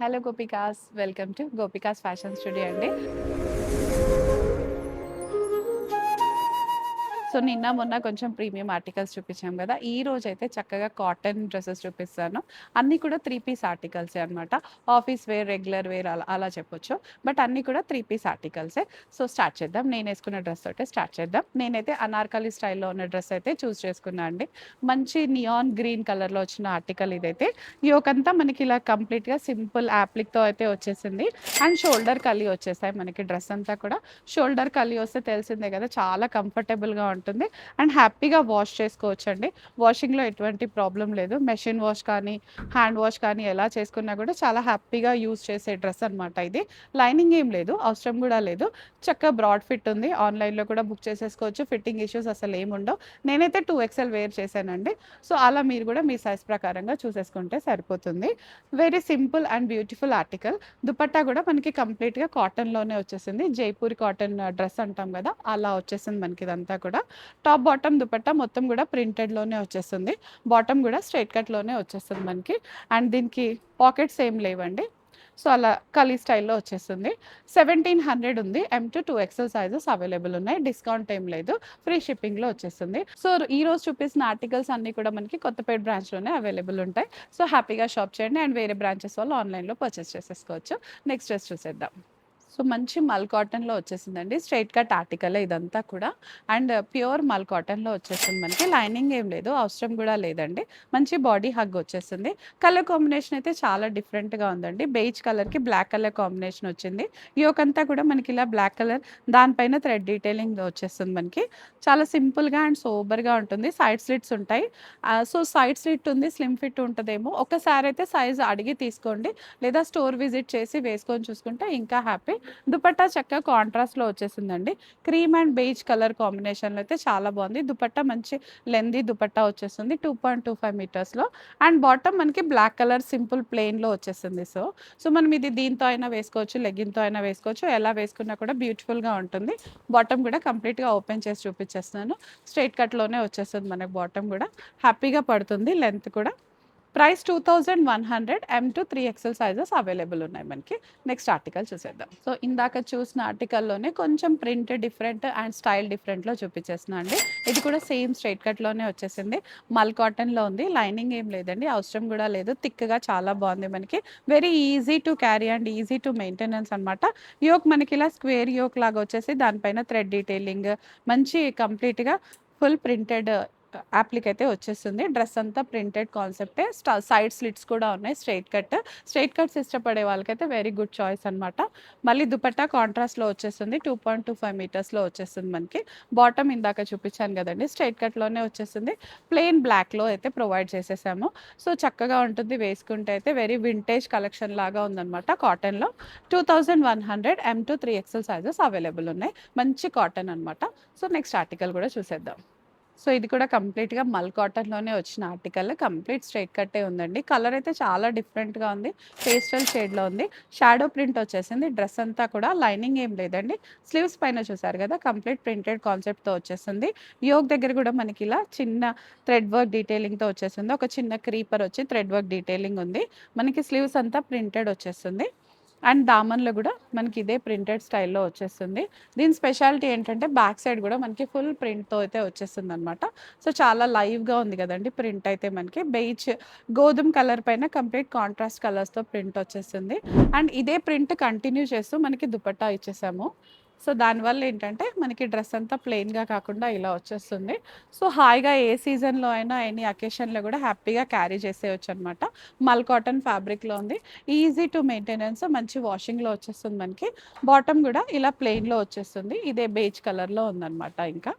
Hello gopikas, welcome to gopikas fashion studio అండి. So నిన్న మొన్న కొంచెం ప్రీమియం ఆర్టికల్స్ చూపించాం కదా. ఈ రోజైతే చక్కగా కాటన్ డ్రెసెస్ చూపిస్తాను. అన్నీ కూడా 3 పీస్ ఆర్టికల్సే అనమాట. ఆఫీస్ వేర్, రెగ్యులర్ వేర్ అలా అలా చెప్పొచ్చు. బట్ అన్నీ కూడా 3 పీస్ ఆర్టికల్సే. సో స్టార్ట్ చేద్దాం. నేను వేసుకున్న డ్రెస్ తోటే స్టార్ట్ చేద్దాం. నేనైతే అనార్కలి స్టైల్‌లో ఉన్న డ్రెస్ అయితే చూస్ చేసుకున్నా అండి. మంచి నియాన్ గ్రీన్ కలర్‌లో వచ్చిన ఆర్టికల్ ఇదైతే. యోక్ అంతా మనకి ఇలా కంప్లీట్‌గా సింపుల్ యాప్లిక్‌తో అయితే వచ్చేసింది. అండ్ షోల్డర్ కలి వచ్చేసాయి మనకి డ్రెస్ అంతా కూడా. షోల్డర్ కలి వస్తే తెలిసిందే కదా, చాలా కంఫర్టబుల్‌గా ఉంటుంది. అండ్ హ్యాపీగా వాష్ చేసుకోవచ్చండి. వాషింగ్‌లో ఎటువంటి ప్రాబ్లమ్ లేదు. మెషిన్ వాష్ కానీ, హ్యాండ్ వాష్ కానీ ఎలా చేసుకున్నా కూడా చాలా హ్యాపీగా యూజ్ చేసే డ్రెస్ అనమాట ఇది. లైనింగ్ ఏం లేదు, అవసరం కూడా లేదు. చక్కగా బ్రాడ్ ఫిట్ ఉంది. ఆన్‌లైన్‌లో కూడా బుక్ చేసేసుకోవచ్చు. ఫిట్టింగ్ ఇష్యూస్ అసలు ఏముండవు. నేనైతే 2XL వేర్ చేశానండి. సో అలా మీరు కూడా మీ సైజ్ ప్రకారంగా చూసేసుకుంటే సరిపోతుంది. Very simple and beautiful article. Dupatta కూడా మనకి కంప్లీట్‌గా కాటన్‌లోనే వచ్చేసింది. జైపూరి కాటన్ డ్రెస్ అంటాం కదా, అలా వచ్చేసింది మనకి ఇదంతా కూడా. టాప్ బాటమ్ దుపట్టా మొత్తం కూడా ప్రింటెడ్‌లోనే వచ్చేస్తుంది. బాటమ్ కూడా స్ట్రెయిట్ కట్‌లోనే వచ్చేస్తుంది మనకి. అండ్ దీనికి పాకెట్స్ ఏం లేవండి. సో అలా కలీ స్టైల్‌లో వచ్చేస్తుంది. 1700 ఉంది. M-2XL సైజెస్ అవైలబుల్ ఉన్నాయి. డిస్కౌంట్ ఏం లేదు. ఫ్రీ షిప్పింగ్‌లో వచ్చేస్తుంది. సో ఈరోజు చూపిస్తున్న ఆర్టికల్స్ అన్నీ కూడా మనకి కొత్తపేట బ్రాంచ్‌లోనే అవైలబుల్ ఉంటాయి. సో హ్యాపీగా షాప్ చేయండి. అండ్ వేరే బ్రాంచెస్ వాళ్ళు ఆన్‌లైన్‌లో పర్చేస్ చేసేసుకోవచ్చు. నెక్స్ట్ డ్రెస్ చూసేద్దాం. సో మంచి మల్ కాటన్‌లో వచ్చేసిందండి. స్ట్రెయిట్ కట్ ఆర్టికలే ఇదంతా కూడా. అండ్ ప్యూర్ మల్ కాటన్‌లో వచ్చేసింది మనకి. లైనింగ్ ఏం లేదు, అవసరం కూడా లేదండి. మంచి బాడీ హగ్ వచ్చేసింది. కలర్ కాంబినేషన్ అయితే చాలా డిఫరెంట్‌గా ఉందండి. బెయిజ్ కలర్‌కి బ్లాక్ కలర్ కాంబినేషన్ వచ్చింది. యోక్ అంతా కూడా మనకి ఇలా బ్లాక్ కలర్, దానిపైన థ్రెడ్ డీటెయిలింగ్ వచ్చేస్తుంది మనకి. చాలా సింపుల్‌గా అండ్ సోబర్‌గా ఉంటుంది. సైడ్ స్లిట్స్ ఉంటాయి. సో సైడ్ స్లిట్ ఉంది, స్లిమ్ ఫిట్ ఉంటదేమో. ఒకసారి అయితే సైజ్ అడిగి తీసుకోండి. లేదా స్టోర్ విజిట్ చేసి వేసుకొని చూసుకుంటే ఇంకా హ్యాపీ. దుపట్టా చక్కగా కాంట్రాస్ట్‌లో వచ్చేసిందండి. క్రీమ్ అండ్ బెయిజ్ కలర్ కాంబినేషన్‌లో అయితే చాలా బాగుంది. దుపట్టా మంచి లెంథీ దుపట్టా వచ్చేస్తుంది. 2.25 మీటర్స్‌లో. అండ్ బాటమ్ మనకి బ్లాక్ కలర్ సింపుల్ ప్లెయిన్‌లో వచ్చేసింది. సో మనం ఇది దీంతో అయినా వేసుకోవచ్చు, లెగ్గిన్‌తో అయినా వేసుకోవచ్చు. ఎలా వేసుకున్నా కూడా బ్యూటిఫుల్‌గా ఉంటుంది. బాటమ్ కూడా కంప్లీట్‌గా ఓపెన్ చేసి చూపించేస్తున్నాను. స్ట్రెయిట్ కట్‌లోనే వచ్చేస్తుంది మనకు బాటమ్ కూడా. హ్యాపీగా పడుతుంది. లెంత్ కూడా. ప్రైస్ 2100. M-3XL సైజెస్ అవైలబుల్ ఉన్నాయి మనకి. నెక్స్ట్ ఆర్టికల్ చూసేద్దాం. సో ఇందాక చూసిన ఆర్టికల్‌లోనే కొంచెం ప్రింట్ డిఫరెంట్ అండ్ స్టైల్ డిఫరెంట్‌లో చూపించేస్తున్నా అండి. ఇది కూడా సేమ్ స్ట్రెయిట్ కట్‌లోనే వచ్చేసింది. మల్ కాటన్‌లో ఉంది. లైనింగ్ ఏం లేదండి, అవసరం కూడా లేదు. థిక్‌గా చాలా బాగుంది మనకి. Very easy to carry and easy to maintenance అనమాట. యోక్ మనకి ఇలా స్క్వేర్ యోక్ లాగా వచ్చేసి దానిపైన థ్రెడ్ డీటెయిలింగ్ మంచి కంప్లీట్‌గా ఫుల్ ప్రింటెడ్ యాప్లిక్ అయితే వచ్చేస్తుంది. డ్రెస్ అంతా ప్రింటెడ్ కాన్సెప్టే. సైడ్ స్లిట్స్ కూడా ఉన్నాయి. Straight cut. స్ట్రెయిట్ కట్స్ ఇష్టపడే వాళ్ళకైతే వెరీ గుడ్ చాయిస్ అనమాట. మళ్ళీ దుపట్టా కాంట్రాస్ట్‌లో వచ్చేస్తుంది. 2.25 మీటర్స్‌లో వచ్చేస్తుంది మనకి. బాటమ్ ఇందాక చూపించాను కదండీ, స్ట్రెయిట్ కట్‌లోనే వచ్చేస్తుంది. ప్లెయిన్ బ్లాక్‌లో అయితే ప్రొవైడ్ చేసేసాము. సో చక్కగా ఉంటుంది వేసుకుంటే అయితే. వెరీ వింటేజ్ కలెక్షన్ లాగా ఉందనమాట కాటన్‌లో. 2100. M-3XL సైజెస్ అవైలబుల్ ఉన్నాయి. మంచి కాటన్ అనమాట. సో నెక్స్ట్ ఆర్టికల్ కూడా చూసేద్దాం. సో ఇది కూడా కంప్లీట్‌గా మల్ కాటన్‌లోనే వచ్చిన ఆర్టికల్. కంప్లీట్ స్ట్రెయిట్ కట్టే ఉందండి. కలర్ అయితే చాలా డిఫరెంట్‌గా ఉంది. పేస్టల్ షేడ్‌లో ఉంది. షాడో ప్రింట్ వచ్చేసింది. డ్రెస్ అంతా కూడా లైనింగ్ ఏం లేదండి. స్లీవ్స్ పైన చూసారు కదా, కంప్లీట్ ప్రింటెడ్ కాన్సెప్ట్‌తో వచ్చేసింది. యోక్ దగ్గర కూడా మనకి ఇలా చిన్న థ్రెడ్ వర్క్ డీటెయిలింగ్‌తో వచ్చేసింది. ఒక చిన్న క్రీపర్ వచ్చి థ్రెడ్ వర్క్ డీటెయిలింగ్ ఉంది. మనకి స్లీవ్స్ అంతా ప్రింటెడ్ వచ్చేస్తుంది. అండ్ దామన్‌లో కూడా మనకి ఇదే ప్రింటెడ్ స్టైల్‌లో వచ్చేస్తుంది. దీని స్పెషాలిటీ ఏంటంటే బ్యాక్ సైడ్ కూడా మనకి ఫుల్ ప్రింట్‌తో అయితే వచ్చేస్తుందనమాట. సో చాలా లైవ్‌గా ఉంది కదండీ ప్రింట్ అయితే మనకి. బెయిజ్ గోధుమ కలర్ పైన కంప్లీట్ కాంట్రాస్ట్ కలర్స్‌తో ప్రింట్ వచ్చేసింది. అండ్ ఇదే ప్రింట్ కంటిన్యూ చేస్తూ మనకి దుపట్టా ఇచ్చేసాము. సో దానివల్ల ఏంటంటే మనకి డ్రెస్ అంతా ప్లెయిన్‌గా కాకుండా ఇలా వచ్చేస్తుంది. సో హాయిగా ఏ సీజన్‌లో అయినా ఎనీ అకేషన్‌లో కూడా హ్యాపీగా క్యారీ చేసేయొచ్చనమాట. మల్ కాటన్ ఫ్యాబ్రిక్‌లో ఉంది. ఈజీ టు మెయింటెనెన్స్, మంచి వాషింగ్‌లో వచ్చేస్తుంది మనకి. బాటమ్ కూడా ఇలా ప్లెయిన్‌లో వచ్చేస్తుంది. ఇదే బేజ్ కలర్‌లో ఉందనమాట ఇంకా.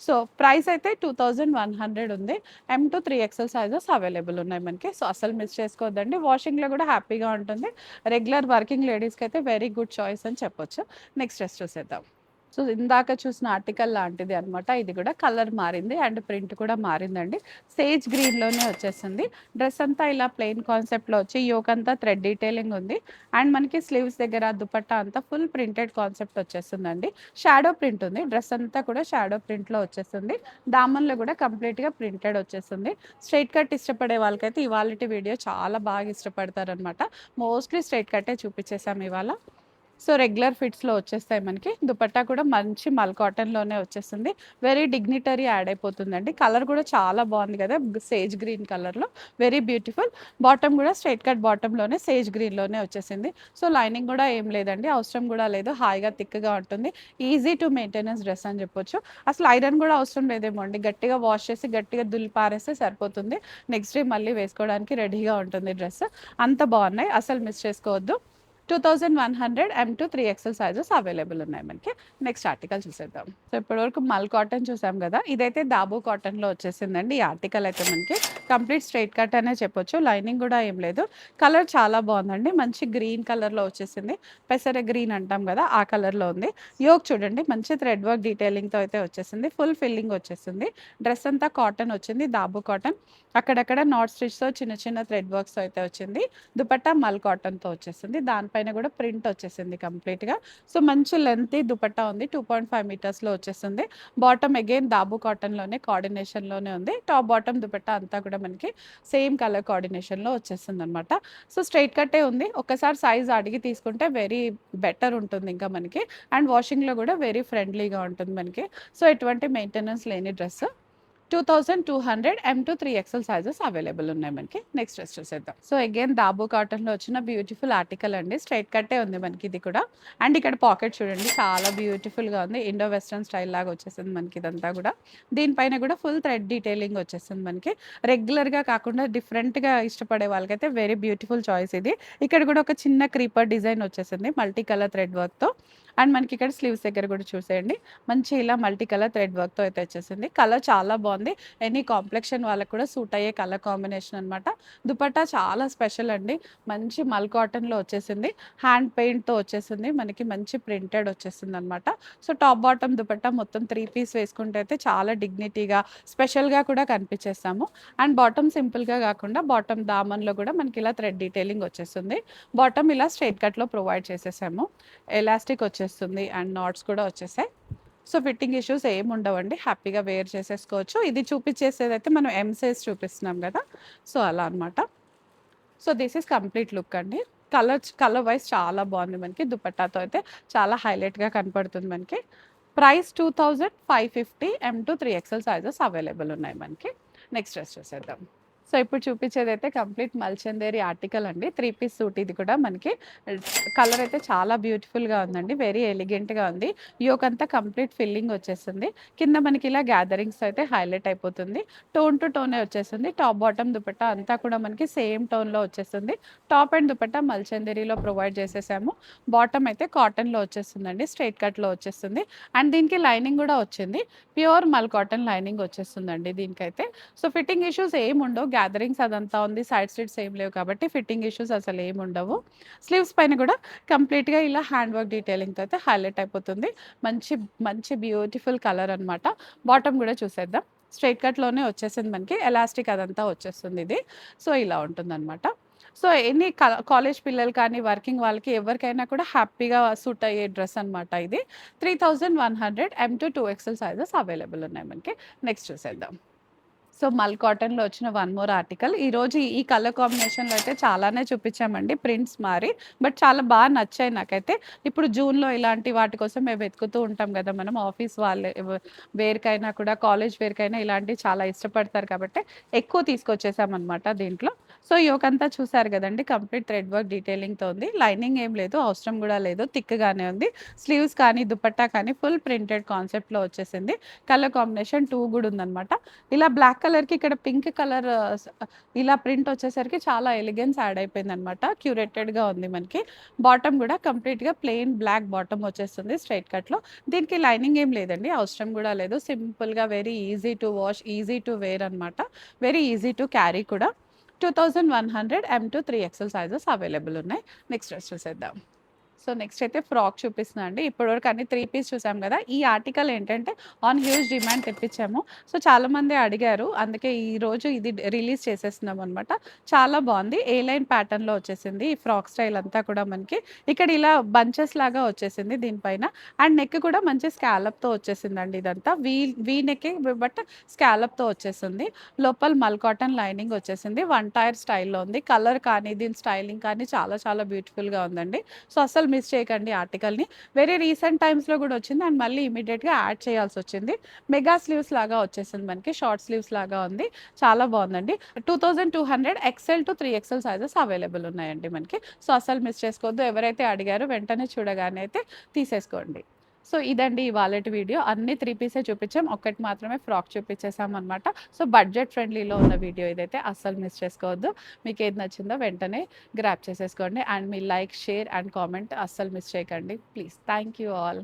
సో ప్రైస్ అయితే 2100 ఉంది. M-3XL సైజెస్ అవైలబుల్ ఉన్నాయి మనకి. సో అస్సలు మిస్ చేసుకోవద్దండి. వాషింగ్‌లో కూడా హ్యాపీగా ఉంటుంది. రెగ్యులర్ వర్కింగ్ లేడీస్‌కి అయితే వెరీ గుడ్ చాయిస్ అని చెప్పొచ్చు. నెక్స్ట్ డ్రెస్ చూసేద్దాం. సో ఇందాక చూసిన ఆర్టికల్ లాంటిది అనమాట. ఇది కూడా కలర్ మారింది అండ్ ప్రింట్ కూడా మారిందండి. సేజ్ గ్రీన్‌లోనే వచ్చేసింది. డ్రెస్ అంతా ఇలా ప్లెయిన్ కాన్సెప్ట్‌లో వచ్చి యోక్ అంతా థ్రెడ్ డీటెయిలింగ్ ఉంది. అండ్ మనకి స్లీవ్స్ దగ్గర దుపట్టా అంతా ఫుల్ ప్రింటెడ్ కాన్సెప్ట్ వచ్చేస్తుందండి. షాడో ప్రింట్ ఉంది. డ్రెస్ అంతా కూడా షాడో ప్రింట్‌లో వచ్చేస్తుంది. దామన్‌లో కూడా కంప్లీట్‌గా ప్రింటెడ్ వచ్చేస్తుంది. స్ట్రెయిట్ కట్ ఇష్టపడే వాళ్ళకైతే ఇవాల్టి వీడియో చాలా బాగా ఇష్టపడతారనమాట. మోస్ట్‌లీ స్ట్రెయిట్ కట్టే చూపించేసాం ఇవాళ. సో, రెగ్యులర్ ఫిట్స్‌లో వచ్చేస్తాయి మనకి. దుపట్టా కూడా మంచి మల్ కాటన్‌లోనే వచ్చేస్తుంది. వెరీ డిగ్నిటరీ యాడ్ అయిపోతుందండి. కలర్ కూడా చాలా బాగుంది కదా! సేజ్ గ్రీన్ కలర్‌లో వెరీ బ్యూటిఫుల్. బాటమ్ కూడా స్ట్రెయిట్ కట్ బాటమ్‌లోనే సేజ్ గ్రీన్‌లోనే వచ్చేసింది. సో, లైనింగ్ కూడా ఏం లేదండి. అవసరం కూడా లేదు. హాయిగా థిక్‌గా ఉంటుంది. ఈజీ టు మెయింటెనెన్స్ డ్రెస్ అని చెప్పొచ్చు. అసలు ఐరన్ కూడా అవసరం లేదేమో అండి. గట్టిగా వాష్ చేసి గట్టిగా దులిపారేస్తే సరిపోతుంది. నెక్స్ట్ డే మళ్ళీ వేసుకోవడానికి రెడీగా ఉంటుంది డ్రెస్. అంత బాగున్నాయి. అసలు మిస్ చేసుకోవద్దు. 2100 M2 3XL సైజెస్ అవైలబుల్ ఉన్నాయి మనకి. నెక్స్ట్ ఆర్టికల్ చూసేద్దాం. సో, ఇప్పటివరకు మల్ కాటన్ చూసాం కదా! ఇదైతే దాబు కాటన్‌లో వచ్చేసిందండి. ఈ ఆర్టికల్ అయితే మనకి కంప్లీట్ స్ట్రెయిట్ కట్ అనే చెప్పొచ్చు. లైనింగ్ కూడా ఏం లేదు. కలర్ చాలా బాగుందండి. మంచి గ్రీన్ కలర్‌లో వచ్చేసింది. పెసర గ్రీన్ అంటాం కదా! ఆ కలర్‌లో ఉంది. యోక్ చూడండి మంచి థ్రెడ్ వర్క్ డీటెయిలింగ్‌తో అయితే వచ్చేసింది. ఫుల్ ఫిల్లింగ్ వచ్చేసింది. డ్రెస్ అంతా కాటన్ వచ్చింది. దాబు కాటన్. అక్కడక్కడ నాట్ స్టిచ్‌తో చిన్న చిన్న థ్రెడ్ వర్క్స్‌తో అయితే వచ్చింది. దుపట్టా మల్ కాటన్‌తో వచ్చేసింది. దానిపైన కూడా ప్రింట్ వచ్చేసింది కంప్లీట్‌గా. సో, మంచి లెంతీ దుపట్టా ఉంది. 2.5 మీటర్స్‌లో వచ్చేసింది. బాటమ్ అగైన్ దాబు కాటన్‌లోనే కోఆర్డినేషన్‌లోనే ఉంది. టాప్ బాటమ్ దుపట్టా అంతా కూడా మనకి సేమ్ కలర్ కోఆర్డినేషన్‌లో వచ్చేసిందనమాట. సో, స్ట్రెయిట్ కట్టే ఉంది. ఒక్కసారి సైజ్ అడిగి తీసుకుంటే వెరీ బెటర్ ఉంటుంది ఇంకా మనకి. అండ్ వాషింగ్‌లో కూడా వెరీ ఫ్రెండ్లీగా ఉంటుంది మనకి. సో, ఎటువంటి మెయింటెనెన్స్ లేని dress. 2200 M2 3XL sizes available ఉన్నాయి మనకి. నెక్స్ట్ డ్రెస్ చూసేద్దాం. సో, అగైన్ దాబు కాటన్‌లో వచ్చిన బ్యూటిఫుల్ ఆర్టికల్ అండి. స్ట్రెయిట్ కట్టే ఉంది మనకి ఇది కూడా. అండ్ ఇక్కడ పాకెట్ చూడండి చాలా బ్యూటిఫుల్‌గా ఉంది. ఇండో వెస్టర్న్ స్టైల్ లాగా వచ్చేసింది మనకి ఇదంతా కూడా. దీనిపైన కూడా ఫుల్ థ్రెడ్ డీటెయిలింగ్ వచ్చేసింది మనకి. రెగ్యులర్‌గా కాకుండా డిఫరెంట్‌గా ఇష్టపడే వాళ్ళకైతే వెరీ బ్యూటిఫుల్ చాయిస్ ఇది. ఇక్కడ కూడా ఒక చిన్న క్రీపర్ డిజైన్ వచ్చేసింది మల్టీ కలర్ థ్రెడ్ వర్క్‌తో. అండ్ మనకి ఇక్కడ స్లీవ్స్ దగ్గర కూడా చూసేయండి. మంచి ఇలా మల్టీ కలర్ థ్రెడ్ వర్క్‌తో అయితే వచ్చేసింది. కలర్ చాలా బాగుంది. ఎనీ కాంప్లెక్షన్ వాళ్ళకి కూడా సూట్ అయ్యే కలర్ కాంబినేషన్ అనమాట. దుపట్టా చాలా స్పెషల్ అండి. మంచి మల్ కాటన్‌లో వచ్చేసింది. హ్యాండ్ పెయింట్‌తో వచ్చేసింది. మనకి మంచి ప్రింటెడ్ వచ్చేసిందనమాట. సో, టాప్ బాటమ్ దుపట్టా మొత్తం 3 పీస్ వేసుకుంటే అయితే చాలా డిగ్నిటీగా, స్పెషల్‌గా కూడా కనిపించేస్తాము. అండ్ బాటమ్ సింపుల్‌గా కాకుండా బాటమ్ దామన్‌లో కూడా మనకి ఇలా థ్రెడ్ డీటెయిలింగ్ వచ్చేస్తుంది. బాటమ్ ఇలా స్ట్రెయిట్ కట్‌లో ప్రొవైడ్ చేసేసాము. ఎలాస్టిక్ వచ్చేస్తుంది అండ్ నాట్స్ కూడా వచ్చేసాయి. సో, ఫిట్టింగ్ ఇష్యూస్ ఏమి ఉండవండి. హ్యాపీగా వేర్ చేసేసుకోవచ్చు. ఇది చూపించేసేదైతే మనం ఎమ్ సైజ్ చూపిస్తున్నాం కదా! సో, అలా అనమాట. So, this is complete look అండి. కలర్ వైస్ చాలా బాగుంది మనకి. దుపట్టాతో అయితే చాలా హైలైట్‌గా కనపడుతుంది మనకి. Price 2550 M2 3XL sizes available ఉన్నాయి మనకి. నెక్స్ట్ డ్రెస్ చూసేద్దాం. సో, ఇప్పుడు చూపించేదైతే కంప్లీట్ మల్చందేరి ఆర్టికల్ అండి. 3 పీస్ సూట్ ఇది కూడా మనకి. కలర్ అయితే చాలా బ్యూటిఫుల్‌గా ఉందండి. వెరీ ఎలిగెంట్‌గా ఉంది. యోక్ అంతా కంప్లీట్ ఫిల్లింగ్ వచ్చేసింది. కింద మనకి ఇలా గ్యాదరింగ్స్ అయితే హైలైట్ అయిపోతుంది. టోన్ టు టోనే వచ్చేసింది. టాప్ బాటమ్ దుపట్టా అంతా కూడా మనకి సేమ్ టోన్‌లో వచ్చేస్తుంది. టాప్ అండ్ దుపట్టా మల్చందేరిలో ప్రొవైడ్ చేసేసాము. బాటమ్ అయితే కాటన్‌లో వచ్చేస్తుందండి. స్ట్రెయిట్ కట్‌లో వచ్చేస్తుంది. అండ్ దీనికి లైనింగ్ కూడా వచ్చింది. ప్యూర్ మల్ కాటన్ లైనింగ్ వచ్చేస్తుందండి దీనికైతే. సో, ఫిట్టింగ్ ఇష్యూస్ ఏమి ఉండవు. గ్యాదరింగ్స్ అదంతా ఉంది. సైడ్ స్లిట్స్ ఏం లేవు కాబట్టి ఫిట్టింగ్ ఇష్యూస్ అసలు ఏమి ఉండవు. స్లీవ్స్ పైన కూడా కంప్లీట్‌గా ఇలా హ్యాండ్ వర్క్ డీటెయిలింగ్‌తో అయితే హైలైట్ అయిపోతుంది. మంచి మంచి బ్యూటిఫుల్ కలర్ అనమాట. బాటమ్ కూడా చూసేద్దాం. స్ట్రెయిట్ కట్‌లోనే వచ్చేసింది మనకి. ఎలాస్టిక్ అదంతా వచ్చేస్తుంది ఇది. సో, ఇలా ఉంటుందనమాట. సో, ఎనీ కాలేజ్ పిల్లలు కానీ, వర్కింగ్ వాళ్ళకి ఎవరికైనా కూడా హ్యాపీగా సూట్ అయ్యే డ్రెస్ అనమాట ఇది. 3100 M2 2XL సైజెస్ అవైలబుల్ ఉన్నాయి మనకి. నెక్స్ట్ చూసేద్దాం. సో, మల్ కాటన్‌లో వచ్చిన వన్ మోర్ ఆర్టికల్. ఈరోజు ఈ కలర్ కాంబినేషన్‌లో అయితే చాలానే చూపించామండి ప్రింట్స్ మారి. బట్ చాలా బాగా నచ్చాయి నాకైతే. ఇప్పుడు జూన్‌లో ఇలాంటి వాటి కోసం మేము వెతుకుతూ ఉంటాం కదా! మనం ఆఫీస్ వాళ్ళే వేర్‌కైనా కూడా, కాలేజ్ వేర్‌కైనా ఇలాంటివి చాలా ఇష్టపడతారు కాబట్టి ఎక్కువ తీసుకొచ్చేసామనమాట దీంట్లో. సో, యోకంతా చూసారు కదండీ! కంప్లీట్ థ్రెడ్ వర్క్ డీటెయిలింగ్‌తో ఉంది. లైనింగ్ ఏం లేదు. అవసరం కూడా లేదు. థిక్‌గానే ఉంది. స్లీవ్స్ కానీ, దుపట్టా కానీ ఫుల్ ప్రింటెడ్ కాన్సెప్ట్‌లో వచ్చేసింది. కలర్ కాంబినేషన్ 2 కూడా ఉందనమాట. ఇలా బ్లాక్ కలర్‌కి ఇక్కడ పింక్ కలర్ ఇలా ప్రింట్ వచ్చేసరికి చాలా ఎలిగెన్స్ యాడ్ అయిపోయిందనమాట. క్యూరేటెడ్‌గా ఉంది మనకి. బాటమ్ కూడా కంప్లీట్‌గా ప్లెయిన్ బ్లాక్ బాటమ్ వచ్చేస్తుంది స్ట్రెయిట్ కట్‌లో. దీనికి లైనింగ్ ఏం లేదండి. అవసరం కూడా లేదు. సింపుల్‌గా very easy to wash, easy to wear అనమాట. వెరీ ఈజీ టు క్యారీ కూడా. 2100 M2 3XL సైజెస్ అవైలబుల్ ఉన్నాయి. నెక్స్ట్ డ్రెస్ చూసేద్దాం. సో నెక్స్ట్ అయితే ఫ్రాక్ చూపిస్తున్నా అండి. ఇప్పటివరకు అన్ని 3 పీస్ చూసాం కదా! ఈ ఆర్టికల్ ఏంటంటే ఆన్ హ్యూజ్ డిమాండ్ తెప్పించాము. సో చాలామంది అడిగారు. అందుకే ఈరోజు ఇది రిలీజ్ చేసేస్తున్నాం అనమాట. చాలా బాగుంది. ఏ లైన్ ప్యాటర్న్‌లో వచ్చేసింది. ఈ ఫ్రాక్ స్టైల్ అంతా కూడా మనకి ఇక్కడ ఇలా బంచెస్ లాగా వచ్చేసింది దీనిపైన. అండ్ నెక్ కూడా మంచి స్కాలప్‌తో వచ్చేసిందండి ఇదంతా. వీ నెక్కే బట్ స్కాలప్‌తో వచ్చేసింది. లోపల మల్ కాటన్ లైనింగ్ వచ్చేసింది. వన్ టైర్ స్టైల్‌లో ఉంది. కలర్ కానీ దీని స్టైలింగ్ కానీ చాలా చాలా బ్యూటిఫుల్‌గా ఉందండి. సో అస్సలు మిస్ చేయకండి ఆర్టికల్‌ని. వెరీ రీసెంట్ టైమ్స్‌లో కూడా వచ్చింది. అండ్ మళ్ళీ ఇమ్మీడియేట్‌గా యాడ్ చేయాల్సొచ్చింది. మెగా స్లీవ్స్ లాగా వచ్చేసింది మనకి. షార్ట్ స్లీవ్స్ లాగా ఉంది. చాలా బాగుందండి. 2200 XL to 3XL sizes available ఉన్నాయండి మనకి. సో అస్సలు మిస్ చేసుకోవద్దు. ఎవరైతే అడిగారో వెంటనే చూడగానే అయితే తీసేసుకోండి. సో ఇదండి ఇవాళటి వీడియో. అన్ని 3 పీసే చూపించాం. ఒక్కటి మాత్రమే ఫ్రాక్ చూపించేసామనమాట. సో బడ్జెట్ ఫ్రెండ్లీలో ఉన్న వీడియో ఇదైతే అస్సలు మిస్ చేసుకోవద్దు. మీకు ఏది నచ్చిందో వెంటనే గ్రాబ్ చేసేసుకోండి. And me like, share and comment అస్సలు మిస్ చేయకండి ప్లీజ్. Thank you all.